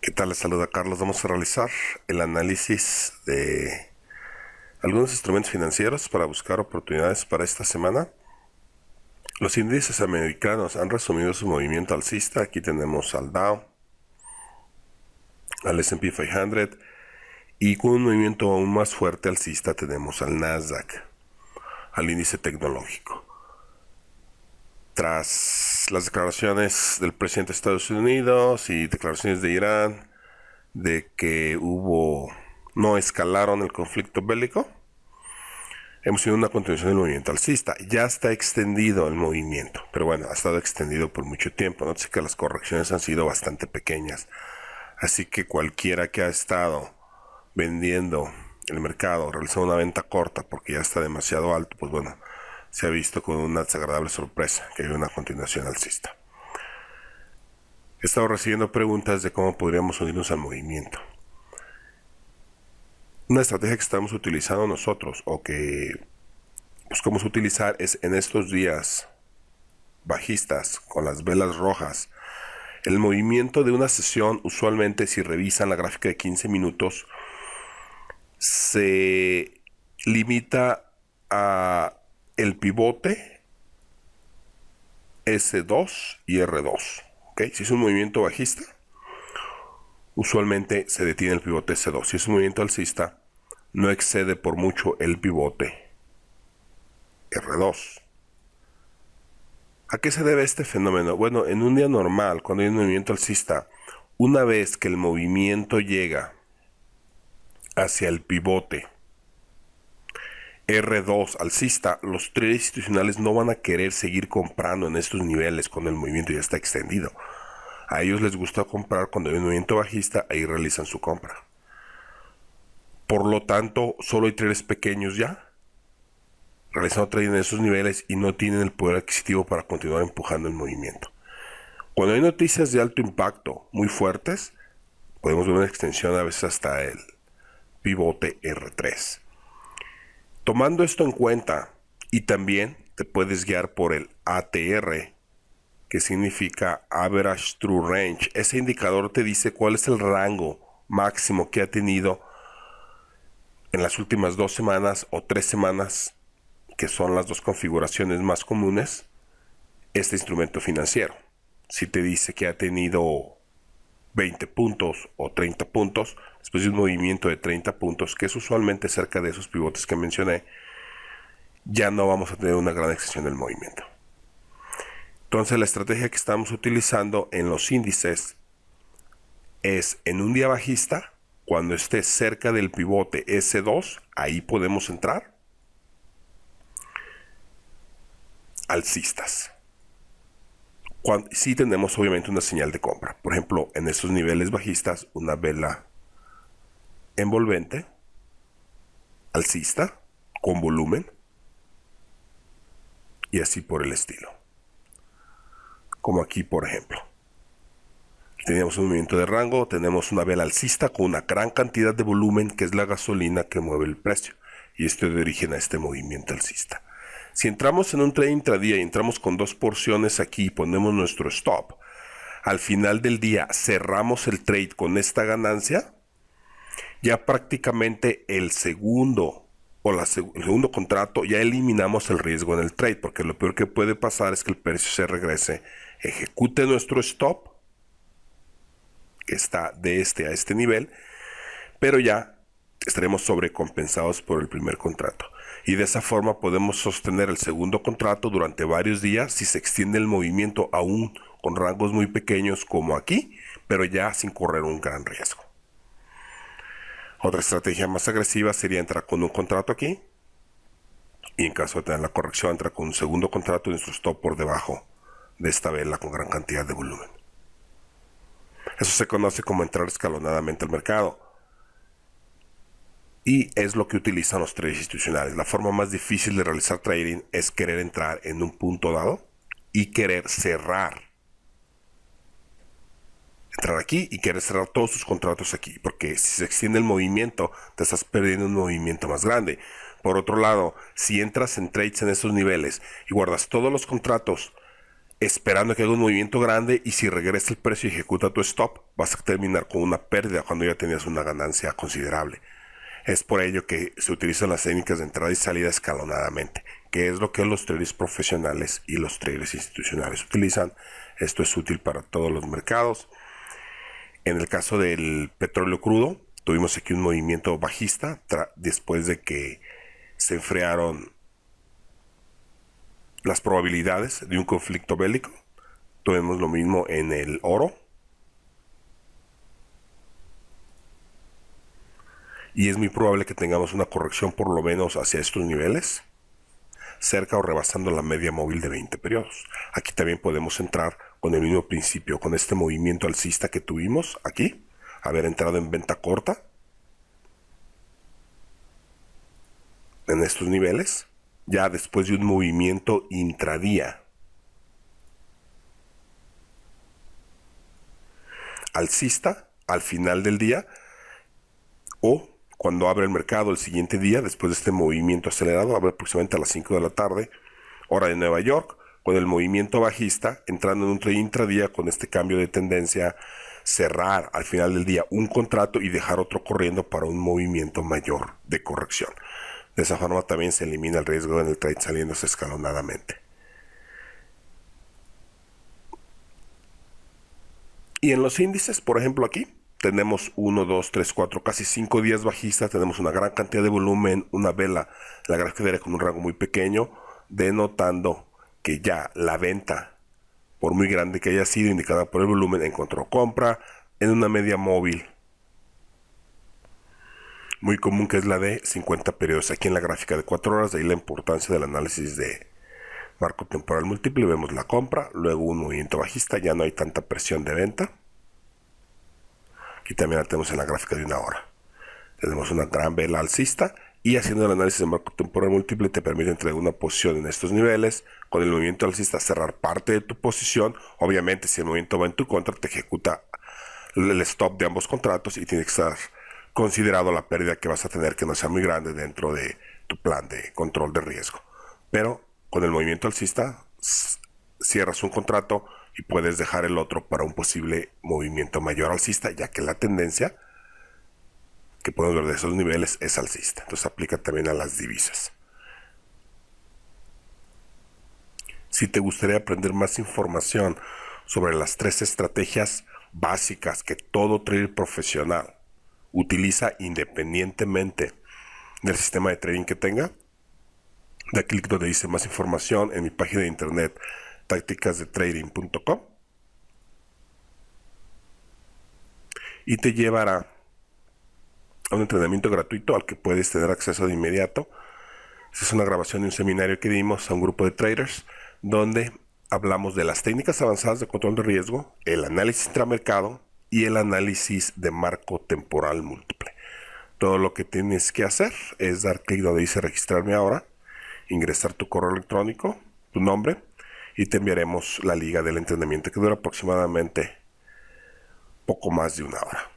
¿Qué tal? Les saluda Carlos. Vamos a realizar el análisis de algunos instrumentos financieros para buscar oportunidades para esta semana. Los índices americanos han resumido su movimiento alcista. Aquí tenemos al Dow, al S&P 500 y con un movimiento aún más fuerte alcista tenemos al Nasdaq, al índice tecnológico. Tras las declaraciones del presidente de Estados Unidos y declaraciones de Irán de que no escalaron el conflicto bélico, hemos tenido una continuación del movimiento alcista. Ya está extendido el movimiento, pero bueno, ha estado extendido por mucho tiempo. Nótese que las correcciones han sido bastante pequeñas, así que cualquiera que ha estado vendiendo el mercado, realizando una venta corta porque ya está demasiado alto, pues bueno, se ha visto con una desagradable sorpresa que hay una continuación alcista. He estado recibiendo preguntas de cómo podríamos unirnos al movimiento. Una estrategia que estamos utilizando nosotros o que buscamos utilizar es en estos días bajistas con las velas rojas. El movimiento de una sesión, usualmente si revisan la gráfica de 15 minutos, se limita a el pivote S2 y R2. ¿Okay? Si es un movimiento bajista, usualmente se detiene el pivote S2. Si es un movimiento alcista, no excede por mucho el pivote R2. ¿A qué se debe este fenómeno? Bueno, en un día normal, cuando hay un movimiento alcista, una vez que el movimiento llega hacia el pivote R2 alcista, los traders institucionales no van a querer seguir comprando en estos niveles cuando el movimiento ya está extendido. A ellos les gusta comprar cuando hay un movimiento bajista, ahí realizan su compra. Por lo tanto, solo hay traders pequeños ya realizando trading en esos niveles y no tienen el poder adquisitivo para continuar empujando el movimiento. Cuando hay noticias de alto impacto muy fuertes, podemos ver una extensión a veces hasta el pivote R3. Tomando esto en cuenta, y también te puedes guiar por el ATR, que significa Average True Range. Ese indicador te dice cuál es el rango máximo que ha tenido en las últimas 2 semanas o 3 semanas, que son las dos configuraciones más comunes, este instrumento financiero. Si te dice que ha tenido 20 puntos o 30 puntos, después de un movimiento de 30 puntos, que es usualmente cerca de esos pivotes que mencioné, ya no vamos a tener una gran extensión del movimiento. Entonces la estrategia que estamos utilizando en los índices es en un día bajista, cuando esté cerca del pivote S2, ahí podemos entrar. Alcistas. Sí tenemos obviamente una señal de compra. Por ejemplo, en estos niveles bajistas, una vela envolvente, alcista, con volumen, y así por el estilo. Como aquí, por ejemplo. Tenemos un movimiento de rango, tenemos una vela alcista con una gran cantidad de volumen, que es la gasolina que mueve el precio. Y esto da origen a este movimiento alcista. Si entramos en un trade intradía y entramos con 2 porciones aquí y ponemos nuestro stop, al final del día cerramos el trade con esta ganancia, ya prácticamente el segundo contrato ya eliminamos el riesgo en el trade, porque lo peor que puede pasar es que el precio se regrese, ejecute nuestro stop, que está de este a este nivel, pero ya estaremos sobrecompensados por el primer contrato. Y de esa forma podemos sostener el segundo contrato durante varios días si se extiende el movimiento aún con rangos muy pequeños como aquí, pero ya sin correr un gran riesgo. Otra estrategia más agresiva sería entrar con un contrato aquí y en caso de tener la corrección entrar con un segundo contrato y nuestro stop por debajo de esta vela con gran cantidad de volumen. Eso se conoce como entrar escalonadamente al mercado. Y es lo que utilizan los traders institucionales. La forma más difícil de realizar trading es querer entrar en un punto dado y querer cerrar. Entrar aquí y querer cerrar todos tus contratos aquí. Porque si se extiende el movimiento, te estás perdiendo un movimiento más grande. Por otro lado, si entras en trades en estos niveles y guardas todos los contratos esperando que haga un movimiento grande, y si regresa el precio y ejecuta tu stop, vas a terminar con una pérdida cuando ya tenías una ganancia considerable. Es por ello que se utilizan las técnicas de entrada y salida escalonadamente, que es lo que los traders profesionales y los traders institucionales utilizan. Esto es útil para todos los mercados. En el caso del petróleo crudo, tuvimos aquí un movimiento bajista después de que se enfriaron las probabilidades de un conflicto bélico. Tuvimos lo mismo en el oro. Y es muy probable que tengamos una corrección por lo menos hacia estos niveles, cerca o rebasando la media móvil de 20 periodos. Aquí también podemos entrar con el mismo principio, con este movimiento alcista que tuvimos aquí, haber entrado en venta corta en estos niveles, ya después de un movimiento intradía alcista al final del día, o cuando abre el mercado el siguiente día, después de este movimiento acelerado, abre aproximadamente a las 5 de la tarde, hora de Nueva York, con el movimiento bajista, entrando en un trade intradía con este cambio de tendencia, cerrar al final del día un contrato y dejar otro corriendo para un movimiento mayor de corrección. De esa forma también se elimina el riesgo en el trade saliéndose escalonadamente. Y en los índices, por ejemplo aquí, tenemos 1, 2, 3, 4, casi 5 días bajistas, tenemos una gran cantidad de volumen, una vela, la gráfica diaria con un rango muy pequeño, denotando que ya la venta, por muy grande que haya sido indicada por el volumen, encontró compra en una media móvil muy común, que es la de 50 periodos. Aquí en la gráfica de 4 horas, de ahí la importancia del análisis de marco temporal múltiple. Vemos la compra, luego un movimiento bajista, ya no hay tanta presión de venta. Aquí también la tenemos en la gráfica de 1 hora. Tenemos una gran vela alcista, y haciendo el análisis de marco temporal múltiple te permite entregar una posición en estos niveles, con el movimiento alcista cerrar parte de tu posición. Obviamente si el movimiento va en tu contra, te ejecuta el stop de ambos contratos y tiene que estar considerado la pérdida que vas a tener, que no sea muy grande dentro de tu plan de control de riesgo. Pero con el movimiento alcista cierras un contrato y puedes dejar el otro para un posible movimiento mayor alcista, ya que la tendencia que podemos ver de esos niveles es alcista. Entonces aplica también a las divisas. Si te gustaría aprender más información sobre las 3 estrategias básicas que todo trader profesional utiliza independientemente del sistema de trading que tenga, da clic donde dice más información en mi página de internet tácticasdetrading.com y te llevará a un entrenamiento gratuito al que puedes tener acceso de inmediato. Esta es una grabación de un seminario que dimos a un grupo de traders donde hablamos de las técnicas avanzadas de control de riesgo, el análisis intramercado y el análisis de marco temporal múltiple. Todo lo que tienes que hacer es dar clic donde dice registrarme ahora, ingresar tu correo electrónico, tu nombre, y te enviaremos la liga del entrenamiento, que dura aproximadamente poco más de 1 hora.